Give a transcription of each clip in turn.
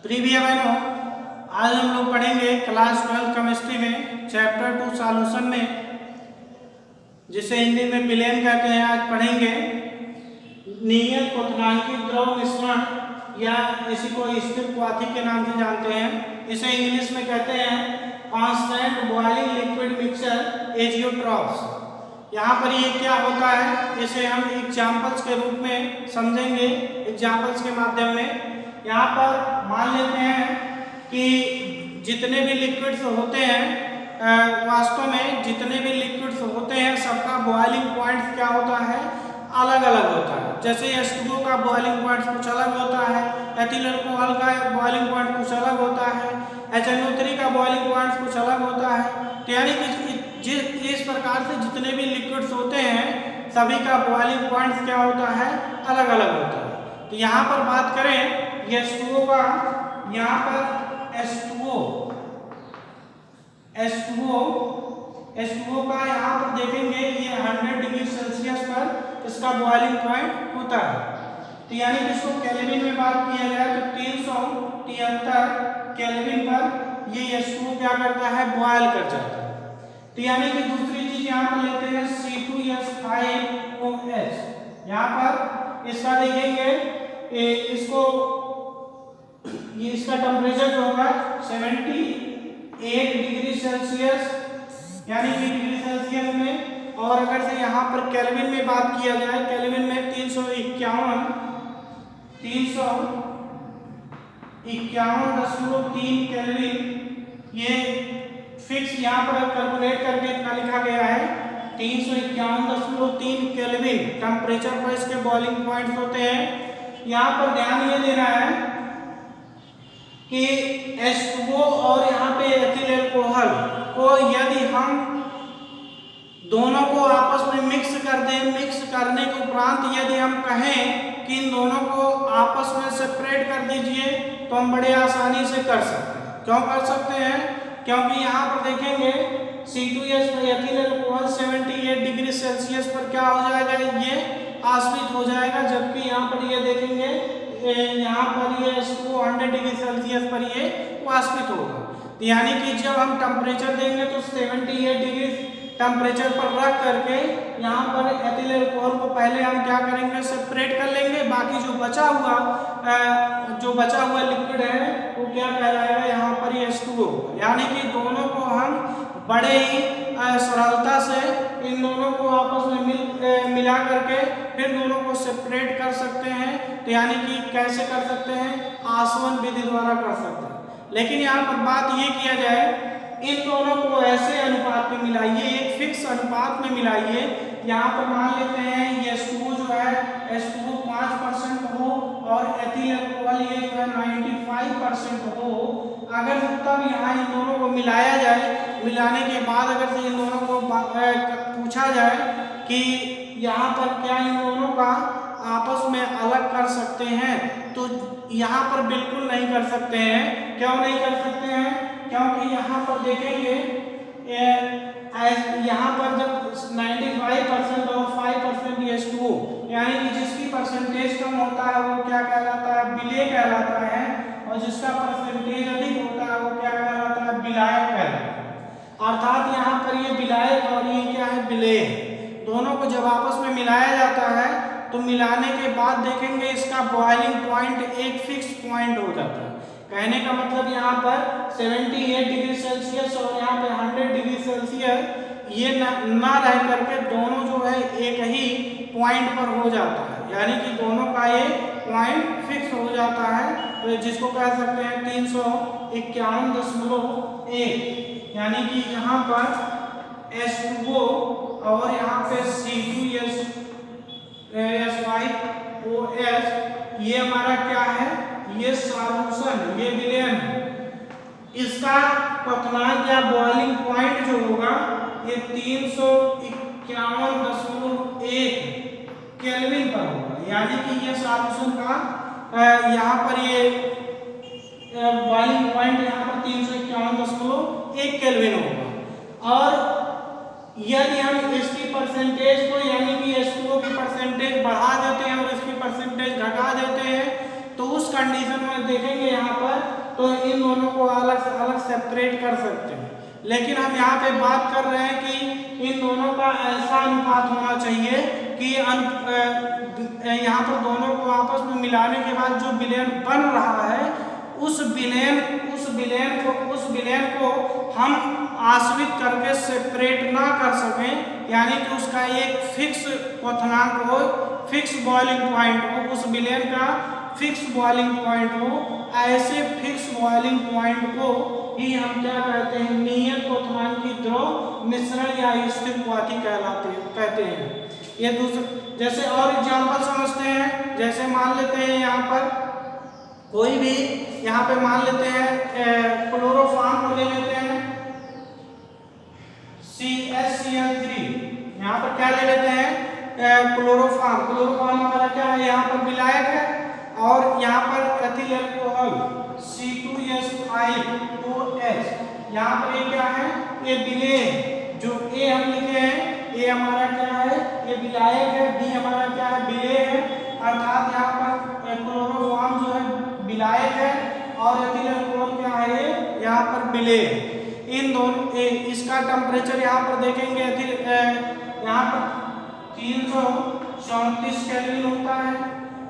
Previa बहनों, आज हम लोग पढ़ेंगे क्लास 12 केमिस्ट्री में चैप्टर 2 सॉल्यूशन में, जिसे हिंदी में विलयन कहते हैं। आज पढ़ेंगे नियत क्वथनांकित द्रव मिश्रण या इसी को स्थिर क्वाथी के नाम से जानते हैं। इसे इंग्लिश में कहते हैं constant boiling liquid mixture azeotropes. यहाँ पर ये क्या होता है, इसे हम एग्जाम्पल्स के रूप में समझेंगे। एग्जाम्पल्स के माध्यम में यहाँ पर मान लेते हैं कि जितने भी लिक्विड्स होते हैं, वास्तव में जितने भी लिक्विड्स होते हैं सबका बॉइलिंग पॉइंट क्या होता है, अलग अलग होता है। जैसे H2O का बॉइलिंग पॉइंट कुछ अलग होता है, एथिल अल्कोहल का बॉइलिंग पॉइंट कुछ अलग होता है, HNO3 का बॉइलिंग पॉइंट कुछ अलग होता है। तो यानी कि इस प्रकार से जितने भी लिक्विड्स होते हैं सभी का बॉइलिंग पॉइंट क्या होता है, अलग अलग होता है। तो यहाँ पर बात करें H2O का, यहाँ पर H2O का यहाँ पर देखेंगे ये 100 डिग्री सेल्सियस पर इसका बॉइलिंग पॉइंट होता है। तो यानी कि इसको केल्विन में बात किया जाए तो 373 केल्विन पर ये H2O क्या करता है, बॉयल कर जाता है। तो यानी कि दूसरी चीज यहाँ पर लेते हैं C2H5OH। यहाँ पर इसका देखेंगे इसको ये इसका टेम्परेचर जो होगा 78 डिग्री सेल्सियस, यानी कि डिग्री सेल्सियस में। और अगर से यहाँ पर केल्विन में बात किया जाए, केल्विन में 351.3 केल्विन, ये फिक्स यहाँ पर कैलकुलेट करके इतना लिखा गया है। 351.3 केल्विन टेम्परेचर पर इसके बॉइलिंग पॉइंट्स होते हैं। यहाँ पर ध्यान ये देना है कि H2O और यहाँ पे एथिल अल्कोहल को यदि हम दोनों को आपस में मिक्स कर दें, मिक्स करने के उपरांत यदि हम कहें कि इन दोनों को आपस में सेपरेट कर दीजिए तो हम बड़े आसानी से कर सकते हैं। क्यों कर सकते हैं? क्योंकि यहाँ पर देखेंगे C2H ethyl alcohol 78 degree Celsius पर क्या हो जाएगा, ये आश्रित हो जाएगा, जबकि यहाँ पर ये देखेंगे यहाँ पर ये 100 डिग्री सेल्सियस पर ये वाष्पित होगा। तो यानी कि जब हम टेम्परेचर देंगे तो 78 डिग्री टेम्परेचर पर रख करके यहाँ पर एथिल अल्कोहल को पहले हम क्या करेंगे, सेपरेट कर लेंगे। बाकी जो बचा हुआ लिक्विड है वो क्या कहलाएगा, यहाँ पर ये H2O। यानी कि दोनों को हम बड़े ही सरलता से इन दोनों को आपस में मिला करके फिर दोनों को सेपरेट कर सकते हैं। तो यानी कि कैसे कर सकते हैं, आसवन विधि द्वारा कर सकते हैं। लेकिन यहाँ पर बात ये किया जाए, इन दोनों को ऐसे अनुपात में मिलाइए, एक फिक्स अनुपात में मिलाइए। यहाँ पर मान लेते हैं ये H2O जो है H2O 5% हो और एथिल अल्कोहल ये जो है 95% हो। अगर तब यहाँ इन दोनों को मिलाया जाए, मिलाने के बाद अगर से इन दोनों को पूछा जाए कि यहाँ पर क्या इन दोनों का आपस में अलग कर सकते हैं, तो यहाँ पर बिल्कुल नहीं कर सकते हैं। क्यों नहीं कर सकते हैं? क्योंकि यहाँ पर देखेंगे यहाँ पर जब 95% और 5% H2O, यानी कि जिसकी परसेंटेज कम होता है वो क्या कहलाता है, विलेय कहलाता है, और जिसका परसेंटेज अधिक होता है वो क्या कहलाता है, विलायक कहलाता है। अर्थात यहाँ पर ये विलायक और ये क्या है, विलेय। दोनों को जब आपस में मिलाया जाता है तो मिलाने के बाद देखेंगे इसका बॉइलिंग पॉइंट एक फिक्स पॉइंट हो जाता है। कहने का मतलब यहाँ पर 78 डिग्री सेल्सियस और यहाँ पे 100 डिग्री सेल्सियस ये ना रह करके दोनों जो है एक ही पॉइंट पर हो जाता है। यानी कि दोनों का ये पॉइंट फिक्स हो जाता है, तो जिसको कह सकते हैं 351.1। यानी कि यहाँ पर H2O और यहाँ पे C2H5OH ये हमारा क्या है, ये सॉल्यूशन, ये विलयन। इसका क्वथनांक या बॉइलिंग पॉइंट जो होगा ये 351.1 केल्विन पर होगा। यानी कि ये सॉल्यूशन का यहाँ पर ये बॉइलिंग पॉइंट यहाँ पर 351.1 केल्विन होगा। और यदि हम इसकी परसेंटेज को, यानी कि H2O की परसेंटेज बढ़ा देते हैं और इसकी परसेंटेज घटा देते हैं, तो उस कंडीशन में देखेंगे यहाँ पर तो इन दोनों को अलग अलग सेपरेट कर सकते हैं। लेकिन हम यहाँ पे बात कर रहे हैं कि इन दोनों का ऐसा अनुपात होना चाहिए कि यहाँ पर दोनों को आपस में मिलाने के बाद जो विलयन बन रहा है उस विलयन को हम आश्रित करके सेपरेट ना कर सकें, यानी कि उसका एक फिक्स क्वथनांक हो, फिक्स बॉइलिंग पॉइंट हो, उस विलयन का फिक्स बॉइलिंग पॉइंट हो। ऐसे फिक्स बॉइलिंग पॉइंट को ही हम क्या कहते हैं, नियत क्वथनांकी द्रव मिश्रण या स्थिर क्वाथी कहते हैं। ये दूसरा जैसे और एग्जाम्पल समझते हैं। जैसे मान लेते हैं यहाँ पर कोई भी, यहाँ पे मान लेते हैं क्लोरोफॉर्म को ले लेते हैं CaCl3। यहाँ पर क्या ले लेते हैं क्लोरोफॉर्म हमारा क्या है, यहाँ पर विलायक है, और यहाँ पर एथिल अल्कोहल C2H5OH, यहाँ पर ये क्या है, ये विलेय, जो A हम लिखे हैं ये हमारा क्या है, ये विलायक है, B हमारा क्या है, विलेय है। अर्थात यहाँ पर क्लोरोफॉर्म जो है विलायक है और एथिल अल्कोहल क्या है, ये यहाँ पर विलेय है। इन दोनों इसका टेम्परेचर यहाँ पर देखेंगे, यहाँ पर 334 केल्विन होता है।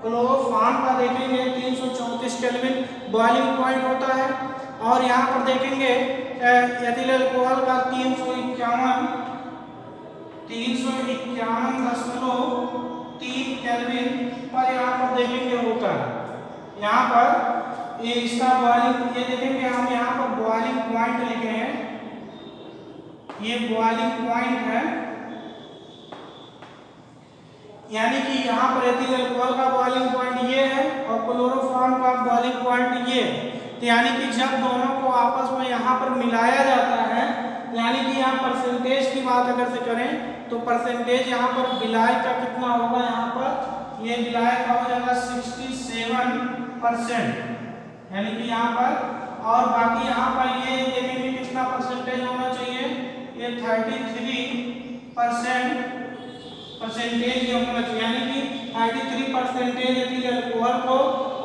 क्लोरोफॉर्म का देखेंगे 334 केल्विन बॉइलिंग पॉइंट होता है, और यहाँ पर देखेंगे एथिल अल्कोहल का 351.3 केल्विन पर यहाँ पर देखेंगे होता है। यहाँ पर ये इसका बॉइलिंग, ये देखेंगे हम यहाँ पर बॉइलिंग पॉइंट लिखे हैं, ये बॉइलिंग पॉइंट है, यानी कि यहाँ पर एथिल अल्कोहल का बॉइलिंग पॉइंट ये है और क्लोरोफॉर्म का बॉइलिंग पॉइंट ये है। तो यानी कि जब दोनों को आपस में यहाँ पर मिलाया जाता है, यानी कि यहाँ परसेंटेज की बात अगर से करें तो परसेंटेज यहाँ पर विलायक का कितना होगा, यहाँ पर ये विलायक का हो जाएगा 67%, यानी कि यहाँ पर, और बाकी यहाँ पर ये देखेंगे कितना परसेंटेज होना चाहिए, ये 33% ये होना चाहिए, यानी कि 33% एथिल अल्कोहल को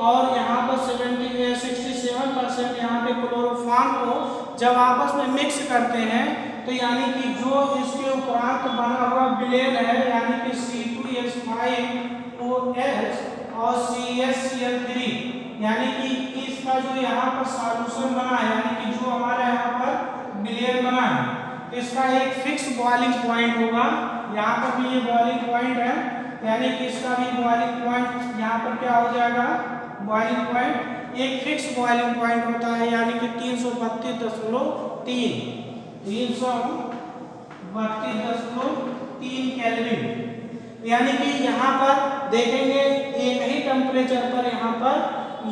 और यहाँ पर 67% यहाँ पे क्लोरोफॉर्म को जब आपस में मिक्स करते हैं तो यानी कि जो इसके उपरांत बना हुआ विलेन है, यानी कि C2H5OH और CaCl3, यानी कि इसका जो यहाँ पर सॉल्यूशन बना है, यानी कि जो हमारा यहाँ पर विलेन बना है, इसका एक फिक्स बॉइलिंग पॉइंट होगा। यहाँ पर भी ये बॉइलिंग पॉइंट है, यानी कि इसका भी बॉइलिंग पॉइंट यहाँ पर क्या हो जाएगा, बॉइलिंग पॉइंट एक फिक्स बॉइलिंग पॉइंट होता है, यानी कि 332.3 केल्विन। यानी कि यहाँ पर देखेंगे एक ही टेम्परेचर पर यहाँ पर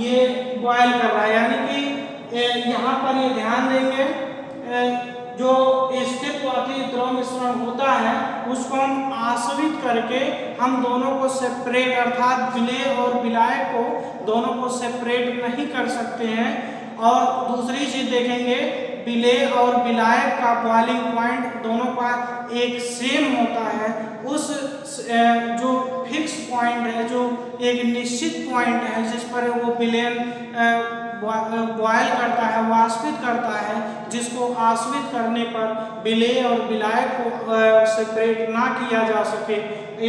ये बॉयल कर रहा है, यानी कि यहाँ पर ये ध्यान देंगे जो स्थिर क्वाथी द्रव मिश्रण होता है उसको हम आश्रित करके हम दोनों को सेपरेट, अर्थात विलेय और विलायक को दोनों को सेपरेट नहीं कर सकते हैं। और दूसरी चीज देखेंगे, विलेय और विलायक का बॉइलिंग पॉइंट दोनों का एक सेम होता है। उस जो फिक्स पॉइंट है, जो एक निश्चित पॉइंट है जिस पर वो विलेय बॉयल करता है, वाष्पित करता है, जिसको आश्रित करने पर विलेय और विलायक को सेपरेट ना किया जा सके,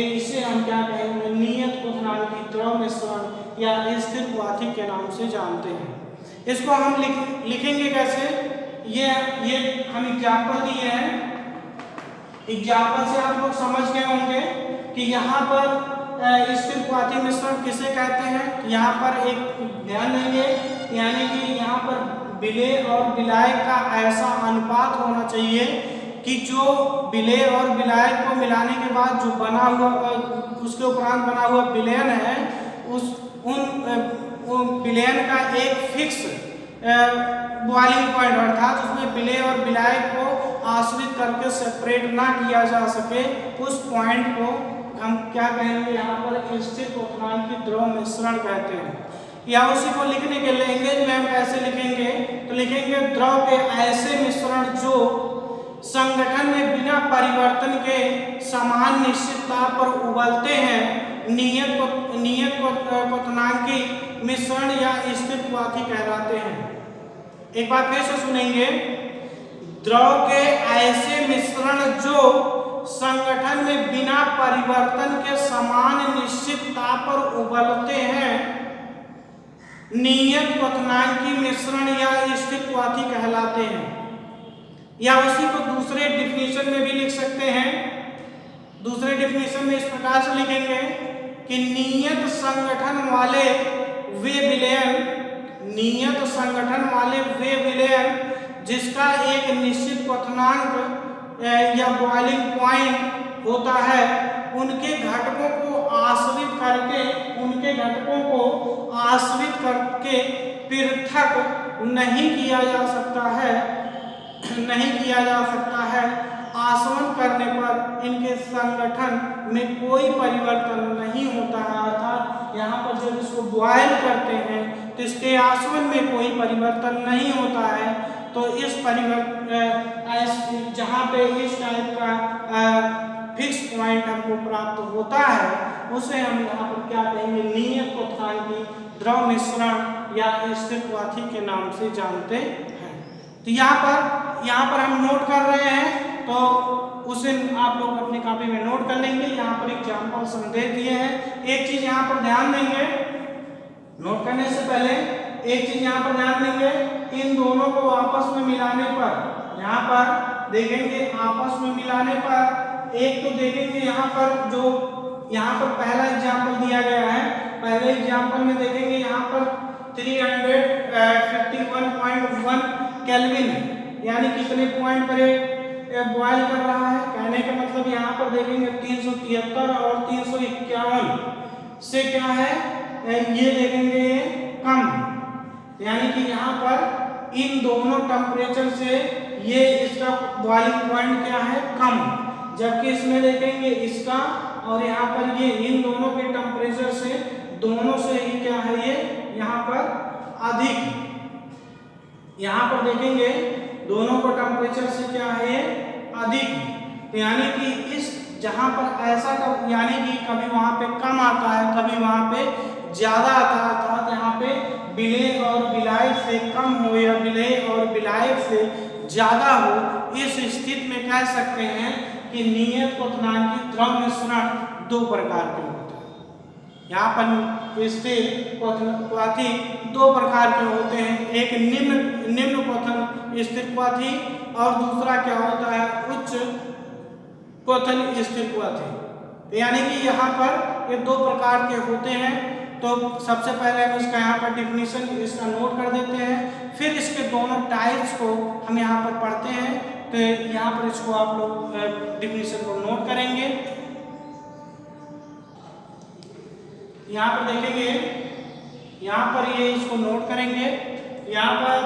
इसे हम क्या कहेंगे, नियत क्वथनांकी द्रव मिश्रण या स्थिर क्वाथी के नाम से जानते हैं। इसको हम लिखेंगे कैसे, ये हम एग्जाम्पल दिए हैं। एग्जाम्पल से आप लोग समझ गए होंगे कि यहाँ पर स्थिर क्वाथी मिश्रण किसे कहते हैं। यहाँ पर एक ध्यान देंगे, यानी कि यहाँ पर विलेय और विलायक का ऐसा अनुपात होना चाहिए कि जो विलेय और विलायक को मिलाने के बाद जो बना हुआ, उसके उपरांत बना हुआ विलयन है, उन विलयन का एक फिक्स बॉइलिंग पॉइंट, अर्थात उसमें विलेय और विलायक को आश्रित करके सेपरेट ना किया जा सके, उस पॉइंट को हम क्या कहेंगे, यहाँ पर स्थिर क्वथनांकी द्रव मिश्रण कहते हैं। या उसी को लिखने के लैंग्वेज में हम कैसे लिखेंगे, तो लिखेंगे द्रव के ऐसे मिश्रण जो संगठन में बिना परिवर्तन के समान निश्चित ताप पर उबलते हैं, नियत क्वथनांकी मिश्रण या स्थिर क्वाथी कहलाते हैं। एक बार फिर से सुनेंगे, द्रव के ऐसे मिश्रण जो संगठन में बिना परिवर्तन के समान निश्चित ताप पर उबलते हैं नियत क्वथनांकी मिश्रण या स्थिर क्वाथी कहलाते हैं। या उसी को दूसरे डिफिनीशन में भी लिख सकते हैं। दूसरे डिफिनीशन में इस प्रकार से लिखेंगे कि नियत संगठन वाले वे विलयन, नियत संगठन वाले वे विलयन जिसका एक निश्चित क्वथनांक या बॉइलिंग पॉइंट होता है, उनके घटकों को आश्रित करके पृथक नहीं किया जा सकता है। आसवन करने पर इनके संगठन में कोई परिवर्तन नहीं होता है। अर्थात यहाँ पर जब इसको बॉयल करते हैं तो इसके आसवन में कोई परिवर्तन नहीं होता है। तो इस जहाँ पे इस टाइप का फिक्स पॉइंट हमको प्राप्त होता है उसे हम यहाँ पर क्या कहेंगे, नियत क्वथनांकी द्रव मिश्रण या स्थिर क्वाथी के नाम से जानते हैं। तो यहाँ पर हम नोट कर रहे हैं, तो उसे आप लोग अपनी कॉपी में नोट कर लेंगे। यहाँ पर एग्जाम्पल संदेश दिए हैं। एक चीज यहाँ पर ध्यान देंगे, नोट करने से पहले एक चीज यहाँ पर ध्यान देंगे, इन दोनों को आपस में मिलाने पर, यहाँ पर देखेंगे आपस में मिलाने पर, एक तो देखेंगे यहाँ पर जो यहाँ पर पहला एग्जाम्पल दिया गया है, पहले एग्जाम्पल में देखेंगे यहाँ पर 351.1 केल्विन है, यानी कितने पॉइंट पर बॉयल कर रहा है। कहने का मतलब यहाँ पर देखेंगे 373 और 351 से क्या है, ये देखेंगे कम, यानी कि यहाँ पर इन दोनों टेम्परेचर से ये इसका बॉइलिंग पॉइंट क्या है, कम, जबकि इसमें देखेंगे इसका और यहाँ पर ये इन दोनों के टेम्परेचर से दोनों से ही क्या है, ये यहाँ पर अधिक। यहाँ पर देखेंगे दोनों को टेम्परेचर से क्या है, ये अधिक। तो यानी कि इस जहाँ पर ऐसा यानी कि कभी वहाँ पे कम आता है, कभी वहाँ पे ज्यादा आता है। अर्थात यहाँ पे विलेय और विलायक से कम हो या विलेय और विलायक से ज्यादा हो, इस स्थिति में कह सकते हैं कि नियत क्वथनांकी द्रव मिश्रण दो प्रकार के होते हैं। यहाँ पर स्थिर क्वाथी दो प्रकार के होते हैं, एक निम्न क्वथन स्थिर क्वाथी और दूसरा क्या होता है, उच्च क्वथन स्थिर क्वाथी। यानी कि यहाँ पर ये दो प्रकार के होते हैं। तो सबसे पहले हम इसका यहाँ पर डिफिनीशन इसका नोट कर देते हैं, फिर इसके दोनों टाइप्स को हम यहाँ पर पढ़ते हैं। तो यहाँ पर इसको आप लोग डिफिनीशन को नोट करेंगे। यहाँ पर देखेंगे, यहाँ पर ये इसको नोट करेंगे। यहाँ पर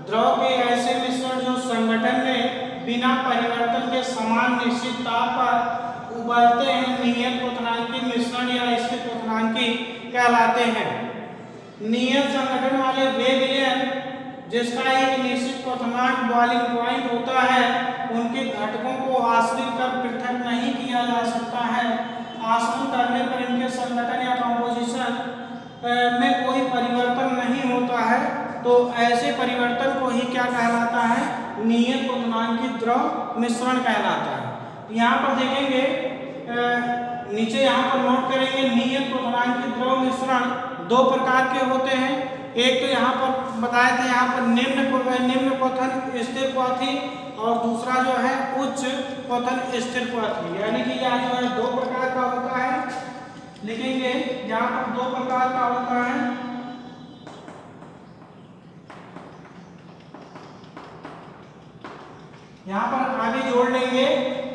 द्रव के ऐसे मिश्रण जो संगठन में बिना परिवर्तन के समान निश्चित ताप पर उबलते हैं नियत क्वथनांकी मिश्रण या स्थिर क्वथनांकी कहलाते हैं। नियत संगठन वाले वे विलयन जिसका एक निश्चित क्वथनांक बॉइलिंग पॉइंट होता है, उनके घटकों को आश्रित कर पृथक नहीं किया जा सकता है। आसवन करने पर इनके संगठन या कंपोजिशन में कोई परिवर्तन नहीं होता है। तो ऐसे परिवर्तन को ही क्या कहलाता है, नियत क्वथनांकी द्रव मिश्रण कहलाता है। यहाँ पर देखेंगे नीचे यहाँ पर नोट करेंगे, नियत क्वथनांकी द्रव मिश्रण दो प्रकार के होते हैं। एक तो यहाँ पर बताए थे, यहाँ पर निम्न क्वथन स्थिर क्वाथी और दूसरा जो है उच्च क्वथन स्थिर क्वाथी। यानी कि यहाँ जो है दो प्रकार का होता है, लिखेंगे यहाँ पर दो प्रकार का होता है। यहाँ पर आगे जोड़ लेंगे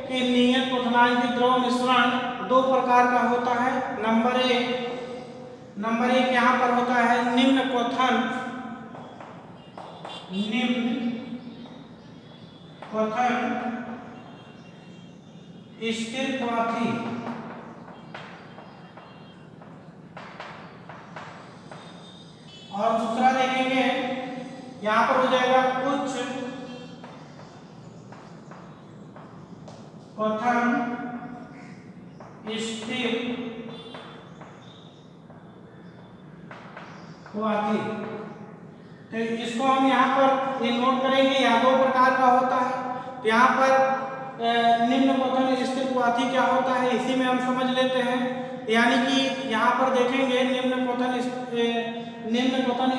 कि नियत क्वथनांकी द्रव मिश्रण दो प्रकार का होता है। नंबर एक यहाँ पर होता है निम्न क्वथन स्थिर क्वाथी, और दूसरा देखेंगे यहाँ पर हो जाएगा उच्च क्वथन स्थिर क्वाथी। तो इसको हम यहाँ पर ये नोट करेंगे, यह दो प्रकार का होता है। तो यहाँ पर निम्न क्वथन स्थिर क्वाथी क्या होता है इसी में हम समझ लेते हैं। यानी कि यहाँ पर देखेंगे निम्न क्वथन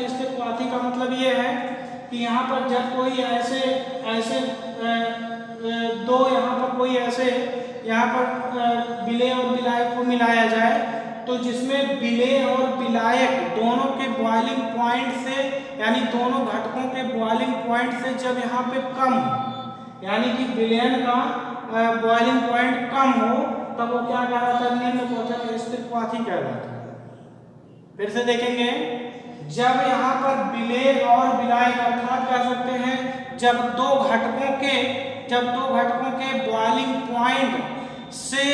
स्थिर क्वाथी का मतलब ये है कि यहाँ पर जब कोई ऐसे दो यहाँ पर कोई ऐसे यहाँ पर विलेय और विलायक को मिलाया जाए, तो जिसमें विलेय और विलायक दोनों के बॉइलिंग पॉइंट से, यानी दोनों घटकों के बॉइलिंग पॉइंट से जब यहाँ पे कम हो, यानी कि विलयन का बॉइलिंग पॉइंट कम हो, तब वो क्या कहलाता है, निम्न क्वथन स्थिर क्वाथी कहलाता है। फिर से देखेंगे, जब यहाँ पर विलेय और विलायक अर्थात कह सकते हैं जब दो घटकों के बॉइलिंग पॉइंट से,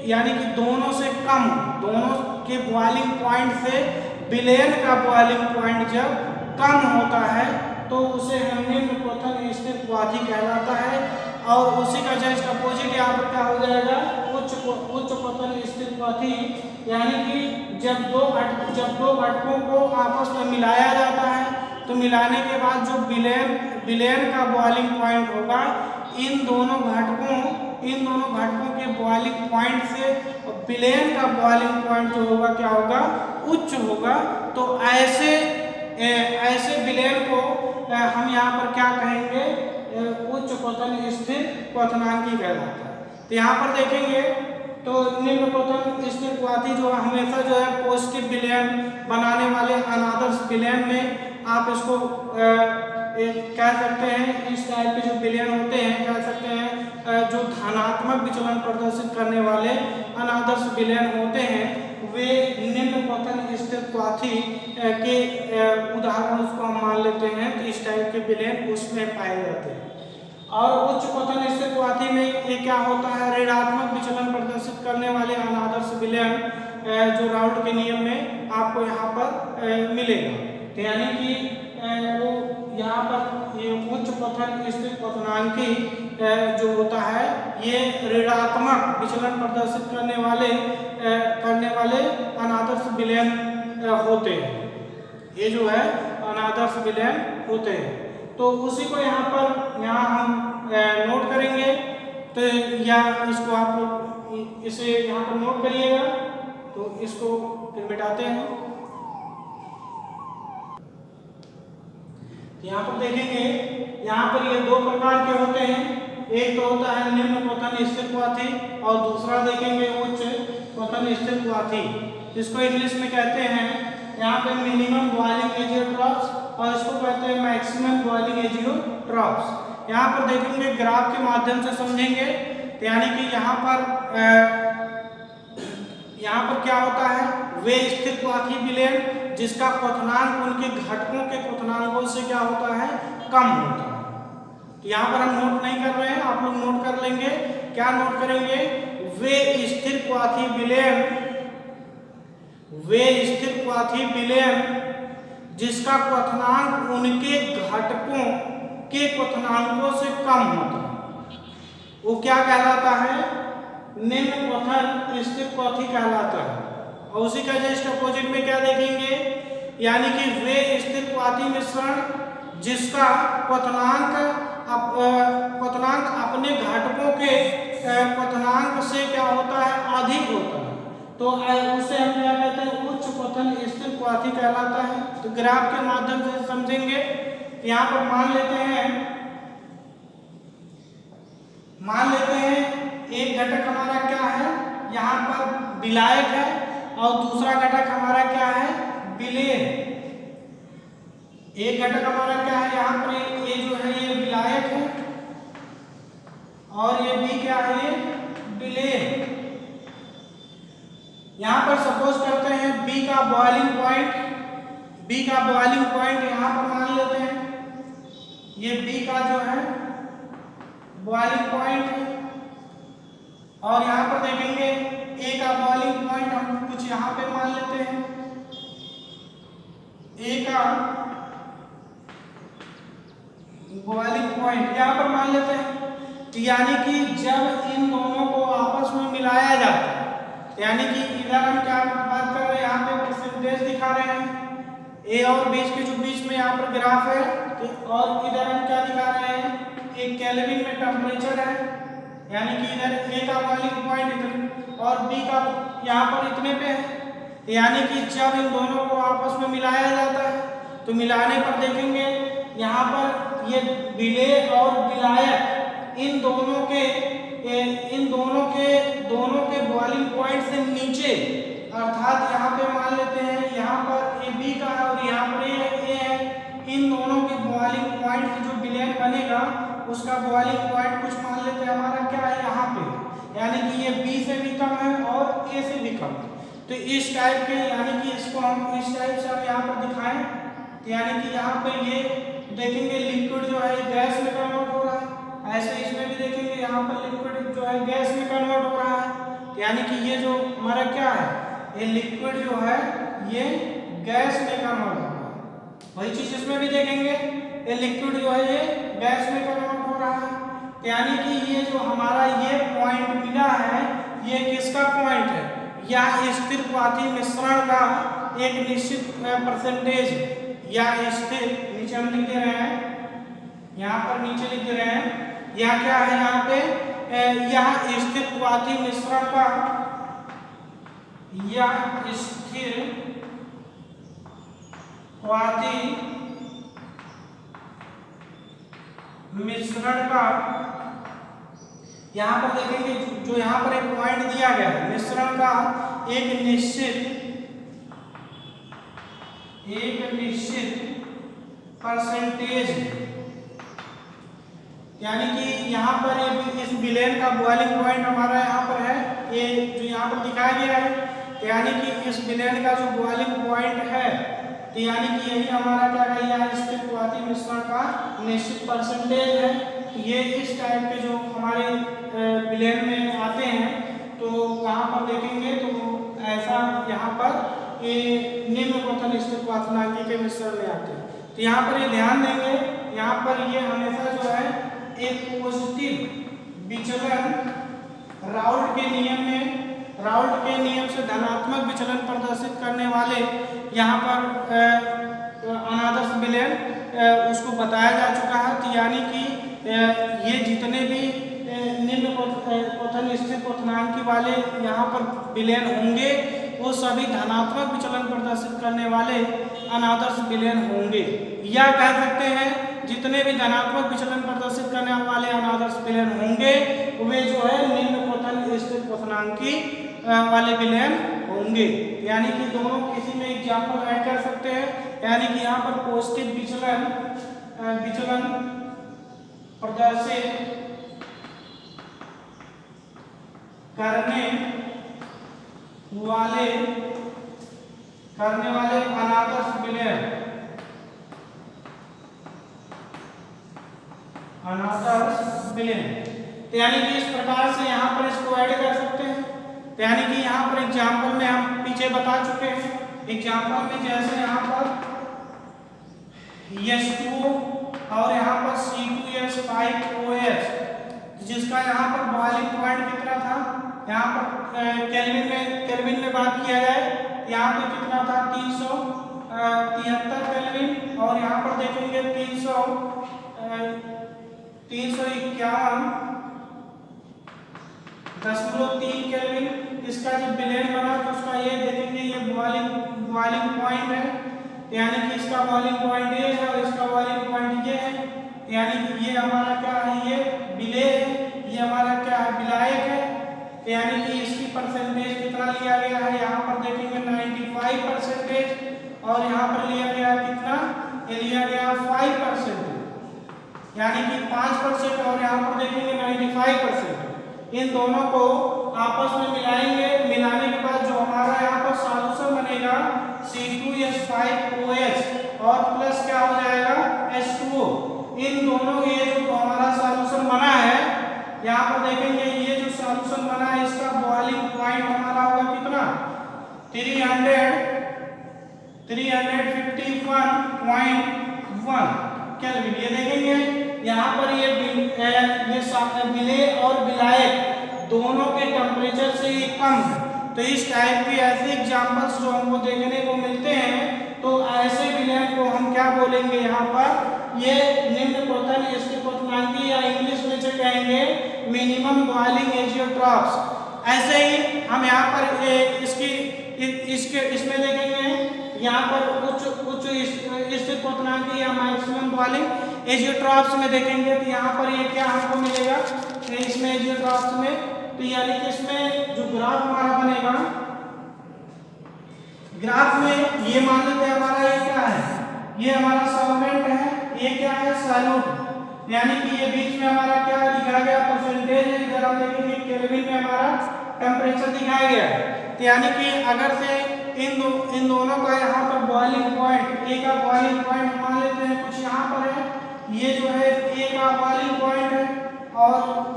यानी कि दोनों से कम, दोनों के बॉइलिंग पॉइंट से विलयन का बॉइलिंग पॉइंट जब कम होता है तो उसे हम निम्न क्वथन स्थिर क्वाथी कहलाता है। और उसी का जस्ट अपोजिट यहाँ पर क्या हो जाएगा, उच्च क्वथन स्थिर क्वाथी। यानी कि जब दो घटकों को आपस में मिलाया जाता है तो मिलाने के बाद जो विलयन का बॉइलिंग पॉइंट होगा, इन दोनों घटकों के बॉइलिंग पॉइंट से विलयन का बॉइलिंग पॉइंट जो होगा क्या होगा, उच्च होगा। तो ऐसे विलयन को हम यहाँ पर क्या कहेंगे, उच्च क्वथन स्थिर क्वथनांकी कहलाता है। तो यहाँ पर देखेंगे तो निम्न क्वथन स्थिर क्वाथी जो हमेशा जो है पॉजिटिव विलयन बनाने वाले अनादर्श विलयन में आप इसको कह सकते हैं, इस टाइप के जो विलयन होते हैं कह सकते हैं जो धनात्मक विचलन प्रदर्शित करने वाले अनादर्श विलयन होते हैं, वे निम्न क्वथन स्थिर क्वाथी के उदाहरण उसको हम मान लेते हैं। तो इस टाइप के विलयन उसमें पाए जाते हैं। और उच्च क्वथन स्थिर क्वाथी में ये क्या होता है, ऋणात्मक विचलन प्रदर्शित करने वाले अनादर्श विलयन जो राउल्ट के नियम में आपको यहाँ पर मिलेगा। तो यानी कि वो यहाँ पर ये उच्च क्वथन स्थिर क्वथनांकी जो होता है ये ऋणात्मक विचलन प्रदर्शित करने वाले अनादर्श विलयन होते हैं। ये जो है अनादर्श विलयन होते हैं। तो उसी को यहाँ हम नोट करेंगे। तो या इसको आप लोग इसे यहाँ पर नोट करिएगा। तो इसको फिर मिटाते हैं। यहाँ पर देखेंगे, यहाँ पर ये दो प्रकार के होते हैं। एक तो होता है निम्न क्वथन स्थिर क्वाथी और दूसरा देखेंगे उच्च क्वथन स्थिर क्वाथी। इसको इंग्लिश में कहते हैं यहाँ पे मिनिमम बॉइलिंग एजियोट्रॉप्स और इसको कहते हैं मैक्सिमम बॉइलिंग एजियोट्रॉप्स। यहाँ पर देखेंगे ग्राफ के माध्यम से समझेंगे। तो यानी कि यहाँ पर क्या होता है, वे स्थिर क्वाथी विलयन जिसका क्वथनांक उनके घटकों के क्वथनांकों से क्या होता है, कम होता है। तो यहाँ पर हम नोट नहीं कर रहे हैं, आप लोग नोट कर लेंगे। क्या नोट करेंगे, वे स्थिर क्वाथी विलयन जिसका क्वथनांक उनके घटकों के क्वथनांकों से कम होता है, वो क्या कहलाता है, निम्न क्वथन स्थिर क्वाथी कहलाता है। और उसी का जस्ट अपोजिट में क्या देखेंगे, यानी कि वे स्थिर क्वाथी मिश्रण जिसका क्वथनांक अपने घटकों के क्वथनांक से क्या होता है, अधिक होता है। तो उसे हम क्या कहते हैं, उच्च क्वथन स्थिर क्वाथी कहलाता है। तो ग्राफ के माध्यम से समझेंगे। यहाँ पर मान लेते हैं एक घटक हमारा क्या है, यहाँ पर विलायक है और दूसरा घटक हमारा क्या है, विलेय। एक घटक हमारा क्या है, यहाँ पर ये जो है ये विलायक है और ये भी क्या है, ये विलेय। यहाँ पर सपोज करते हैं B का बॉइलिंग पॉइंट यहाँ पर मान लेते हैं, ये B का जो है बॉइलिंग पॉइंट है। और यहाँ पर देखेंगे A का बॉइलिंग पॉइंट हम कुछ यहाँ पे मान लेते हैं, A का बॉइलिंग पॉइंट यहाँ पर मान लेते हैं। तो यानी कि जब इन दोनों को आपस में मिलाया जाता है, यानी कि इधर हम क्या बात कर रहे हैं, यहाँ पे परसेंटेज दिखा रहे हैं, ए और बीच के जो बीच में यहाँ पर ग्राफ है, और इधर हम क्या दिखा रहे हैं, एक केल्विन में टेम्परेचर है, यानी कि इधर ए का बॉइलिंग पॉइंट इतने और बी का यहाँ पर इतने पे है। यानी कि जब इन दोनों को आपस में मिलाया जाता है तो मिलाने पर देखेंगे यहाँ पर ये विलेय और विलायक इन दोनों के बॉइलिंग पॉइंट से नीचे, अर्थात यहाँ पे मान लेते हैं यहाँ पर ए बी का है और यहाँ पर ए है, इन दोनों के बॉइलिंग पॉइंट से जो विलेय बनेगा उसका बॉइलिंग पॉइंट कुछ मान लेते हैं हमारा क्या है यहाँ पे, यानी कि ये बी से भी कम है और ए से भी कम है। तो इस टाइप के, यानी कि इसको हम इस टाइप से हम यहाँ पर दिखाएं, यानी कि यहाँ पे ये देखेंगे लिक्विड जो है गैस में कन्वर्ट हो रहा है, ऐसे इसमें भी देखेंगे यहाँ पर लिक्विड जो है गैस में कन्वर्ट हो रहा है, यानी कि ये जो हमारा क्या है, ये लिक्विड जो है ये गैस में कन्वर्ट हो रहा है। वही चीज इसमें भी देखेंगे, ये लिक्विड जो है ये गैस में कन्वर्ट हो रहा है, यानी कि ये जो हमारा ये पॉइंट मिला है ये किसका पॉइंट है, या स्थिर क्वाथी मिश्रण का एक निश्चित परसेंटेज, या स्थिर, नीचे हम लिख दे रहे हैं, यहाँ पर नीचे लिख दे रहे हैं, यह क्या है यहाँ पे, यह स्थिर क्वाथी मिश्रण का, यह स्थिर क्वाथी मिश्रण का, यहाँ पर देखेंगे जो यहाँ पर एक पॉइंट दिया गया है, मिश्रण का एक निश्चित परसेंटेज, यानी कि यहाँ पर इस विलेन का बॉइलिंग पॉइंट हमारा यहाँ पर है, ये जो यहाँ पर दिखाया गया है, यानी कि इस विलेन का जो बॉइलिंग पॉइंट है, तो यानी कि यही हमारा क्या है, स्थिर क्वाथी मिश्रण का निश्चित परसेंटेज है। ये इस टाइप के जो हमारे विलेन में आते हैं तो वहाँ पर देखेंगे तो ऐसा यहाँ पर ये निम्न क्वथन स्थिर क्वाथनांकी के मिश्रण में आते हैं। तो यहाँ पर ये ध्यान देंगे, यहाँ पर ये हमेशा जो है एक पॉजिटिव विचलन राउल्ट के नियम से धनात्मक विचलन प्रदर्शित करने वाले यहाँ पर अनादर्श विलेन उसको बताया जा चुका है। तो यानी कि ये जितने भी निम्न क्वथन स्थिर क्वथनांकी वाले यहाँ पर विलेन होंगे वो सभी धनात्मक विचलन प्रदर्शित करने वाले अनादर्श विलेन होंगे, या कह सकते हैं जितने भी धनात्मक विचलन प्रदर्शित करने वाले अनादर्श विलेन होंगे वे जो है निम्न क्वथन स्थिर क्वथनांकी वाले विलेन होंगे। यानी कि दोनों किसी में एग्जाम्पल ऐड कर सकते हैं, यानी कि यहाँ पर पॉजिटिव विचलन प्रदर्शित करने वाले अनादर्श विलेन, तो यानी कि इस प्रकार से यहाँ पर इसको ऐड कर सकते हैं। तो यानी कि यहाँ पर एग्जाम्पल में हम पीछे बता चुके हैं, एग्जाम्पल में जैसे यहाँ पर H2O और यहाँ पर C2H5OH, जिसका यहाँ पर बॉइलिंग पॉइंट कितना था, यहाँ पर केल्विन में बात किया जाए, यहाँ पे कितना था 373 केल्विन, और यहाँ पर देखेंगे 351.3 केल्विन। इसका जो विलेन बना तो उसका ये देखेंगे, ये बॉइलिंग पॉइंट है, यानी कि इसका बॉइलिंग पॉइंट ये है और इसका बॉइलिंग पॉइंट ये है, यानी कि ये हमारा क्या है, ये विलेय है, ये हमारा क्या है, विलायक है। यानी कि इसकी परसेंटेज कितना लिया गया है, यहाँ पर देखेंगे 95%, और यहाँ पर लिया गया कितना, ये लिया गया 5%, यानी कि 5%, और यहाँ पर देखेंगे 95%। इन दोनों को आपस में मिलाएंगे, मिलाने के बाद जो हमारा यहाँ पर सॉल्यूशन बनेगा C2H5OH और प्लस क्या हो जाएगा H2O। इन दोनों ये जो हमारा सॉल्यूशन बना है, यहाँ पर देखेंगे ये जो सॉल्यूशन बना है इसका बॉइलिंग पॉइंट हमारा होगा कितना 351.1 केल्विन। ये देखेंगे यहाँ पर ये विलेय और विलायक दोनों के टेम्परेचर से ये कम है। तो इस टाइप की ऐसे एग्जांपल्स जो हमको देखने को मिलते हैं, तो ऐसे बोलेंगे यहाँ पर, ये निम्न क्वथन स्थिर क्वथनांकी या इंग्लिश में से कहेंगे मिनिमम बॉइलिंग एजियोट्रॉप्स। ऐसे ही हम यहाँ पर इसमें देखेंगे यहाँ पर उच्च स्थिर क्वथनांकी या मैक्सिमम बॉइलिंग एजियोट्रॉप्स में देखेंगे तो यहाँ पर ये क्या हमको मिलेगा इसमें एजियोट्रॉप्स में, तो यानी कि इसमें जो ग्राफ हमारा बनेगा, ग्राफ में ये मान लेते हैं हमारा ये क्या है, ये हमारा सॉल्वेंट है, ये क्या है सॉल्यूट, यानी कि ये बीच में हमारा क्या दिखाया गया परसेंटेज है, इधर हम देखेंगे केल्विन में हमारा टेम्परेचर दिखाया गया है। तो यानी कि अगर से इन दोनों का यहाँ पर बॉइलिंग पॉइंट, ए का बॉइलिंग पॉइंट मान लेते हैं कुछ यहाँ पर है, ये जो है ए का बॉइलिंग पॉइंट है और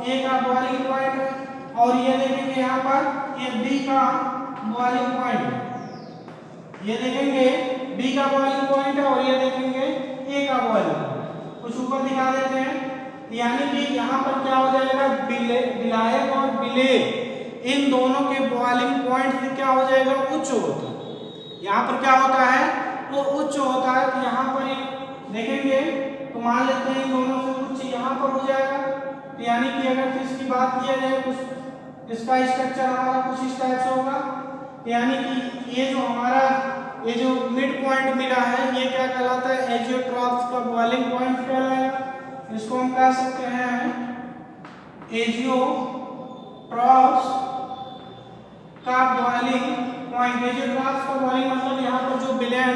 ए का बॉइलिंग पॉइंट है, और ये देखेंगे यहाँ पर ये बी का बॉइलिंग पॉइंट है, ये देखेंगे बी का बॉइलिंग पॉइंट है और ये देखेंगे ए का बॉइलिंग पॉइंट, कुछ ऊपर दिखा देते हैं। यानी कि यहाँ पर क्या हो जाएगा विलायक और विलेय इन दोनों के बॉइलिंग पॉइंट से क्या हो जाएगा उच्च होता है, यहाँ पर क्या होता है वो उच्च होता है। तो यहाँ पर देखेंगे तो मान लेते हैं इन दोनों से उच्च यहाँ पर हो जाएगा। तो यानी कि अगर इसकी बात किया जाए कुछ इसका स्ट्रक्चर हमारा कुछ इस टाइप से होगा, यानी कि ये जो हमारा ये जो मिड पॉइंट मिला है ये क्या कहलाता है एजियोट्रॉप्स का बॉइलिंग पॉइंट कहलाएगा, इसको हम कह सकते हैं एजियोट्रॉप्स का बॉइलिंग पॉइंट। एजियोट्रॉप्स का बॉइलिंग मतलब यहाँ पर जो विलयन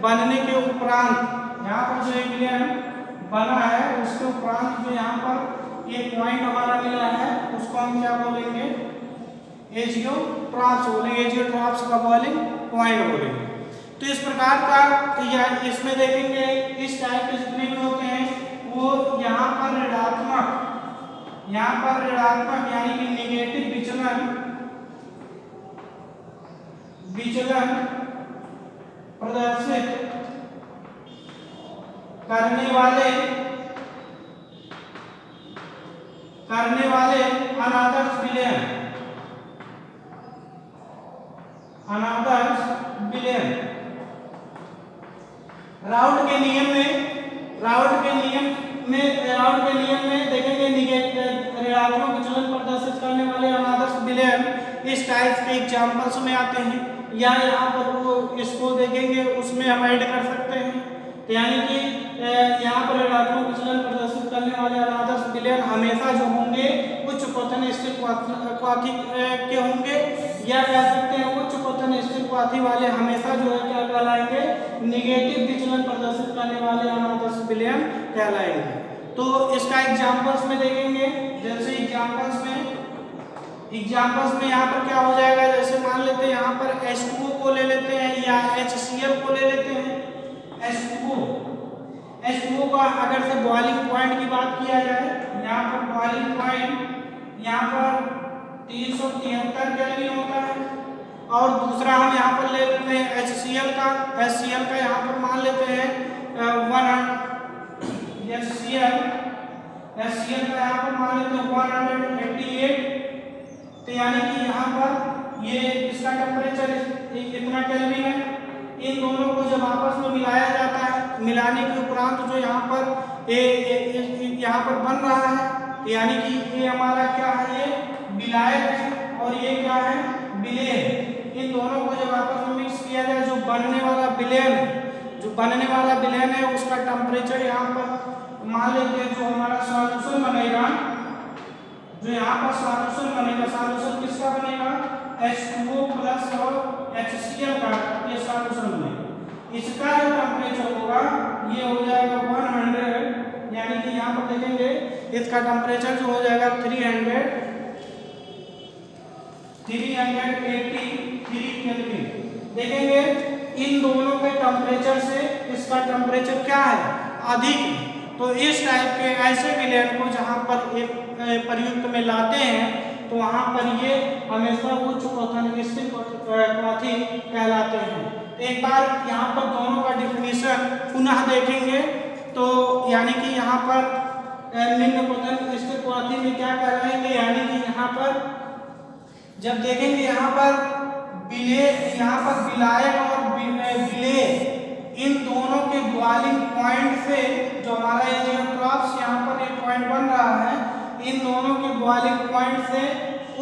बनने के उपरांत, यहाँ पर जो विलयन बना है उसके उपरांत जो यहाँ पर ये पॉइंट हमारा मिला है उसको हम क्या बोलेंगे एजियोट्रॉप्स बोलेंगे, एजियोट्रॉप्स का बॉइलिंग पॉइंट बोलेंगे। तो इस प्रकार का या इसमें देखेंगे इस टाइप के जितने भी होते हैं वो यहाँ पर ऋणात्मक यानी कि नेगेटिव विचलन प्रदर्शित करने वाले अनादर्श विलयन राउट के नियम में देखेंगे ऋणात्मक विचलन प्रदर्शित करने वाले अनादर्श विलयन इस टाइप के एग्जांपल्स में आते हैं, या यहाँ पर वो इसको देखेंगे उसमें हम ऐड कर सकते हैं। तो यानी कि यहाँ पर ऋणात्मक विचलन प्रदर्शित करने वाले अनादर्श विलयन हमेशा जो होंगे उच्च क्वथन स्थिर क्वाथी के होंगे, या कह सकते हैं उच्च क्वथन स्थिर क्वाथी वाले हमेशा जो है क्या कहलाएंगे निगेटिव विचलन प्रदर्शित करने वाले अनादर्श विलयन कहलाएंगे। तो इसका एग्जांपल्स में देखेंगे, जैसे एग्जांपल्स में यहाँ पर क्या हो जाएगा, जैसे मान लेते हैं यहाँ पर H2O को ले लेते हैं या HCl को ले लेते हैं। H2O का अगर से बॉइलिंग पॉइंट की बात किया जाए, यहाँ पर बॉइलिंग पॉइंट यहाँ पर 373 केल्विन होता है, और दूसरा हम यहाँ पर ले लेते हैं HCl का यहाँ पर मान लेते हैं HCl का यहाँ पर मान लेते हैं 188। तो यानी कि यहाँ पर ये इसका टेम्परेचर इतना केल्विन है। इन दोनों को जब आपस में मिलाया जाता है, मिलाने के उपरांत जो यहाँ पर यहाँ पर बन रहा है, यानी कि ये हमारा क्या है ये विलायक है और ये क्या है विलेय। इन दोनों को जब आपस में मिक्स किया जाए जो बनने वाला विलयन है उसका टेम्परेचर यहाँ पर मान लेते हैं जो हमारा सॉल्यूशन बनेगा, जो यहाँ पर सॉल्यूशन बनेगा, सॉल्यूशन किसका बनेगा H2O प्लस और HCl का ये सॉल्यूशन बनेगा। इसका जो टेम्परेचर होगा ये हो जाएगा 100, यानी कि यहाँ पर देखेंगे इसका टेम्परेचर जो हो जाएगा 383 केल्विन। देखेंगे इन दोनों के टेम्परेचर से इसका टेम्परेचर क्या है अधिक। तो इस टाइप के ऐसे विलयन को जहाँ पर एक प्रयुक्त में लाते हैं तो वहाँ पर ये हमेशा उच्च क्वथन स्थिर क्वाथी कहलाते हैं। एक बार यहाँ पर दोनों का डिफिनीशन पुनः देखेंगे तो यानी कि यहाँ पर निम्न क्वथन स्थिर क्वाथी में क्या कहलाएंगे, यानी कि यहाँ पर जब देखेंगे यहाँ पर विलायक और विलेय इन दोनों के बॉइलिंग पॉइंट से जो हमारा ये जियोट्रॉप्स यहाँ पर एक पॉइंट बन रहा है, इन दोनों के बॉइलिंग पॉइंट से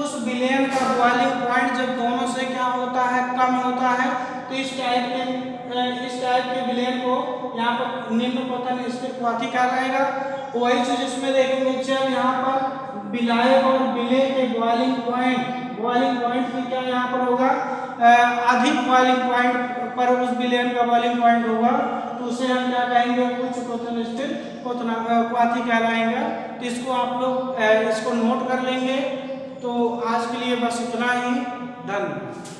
उस विलेन का बॉइलिंग पॉइंट जब दोनों से क्या होता है, कम होता है, तो इस टाइप के विलेन को यहाँ पर निम्न पतन स्थिर क्वाथी कहलाएगा। वही चीज इसमें देखेंगे, जब यहाँ पर बिलाए और बिले के बॉइलिंग पॉइंट से क्या यहाँ पर होगा, अधिक बॉइलिंग पॉइंट पर उस विलेन का बॉइलिंग पॉइंट होगा, तो उसे हम क्या कहेंगे, उच्च पतन स्थिर क्वाथी कहलाएंगे। तो इसको आप लोग इसको नोट कर लेंगे। तो आज के लिए बस इतना ही। धन्यवाद।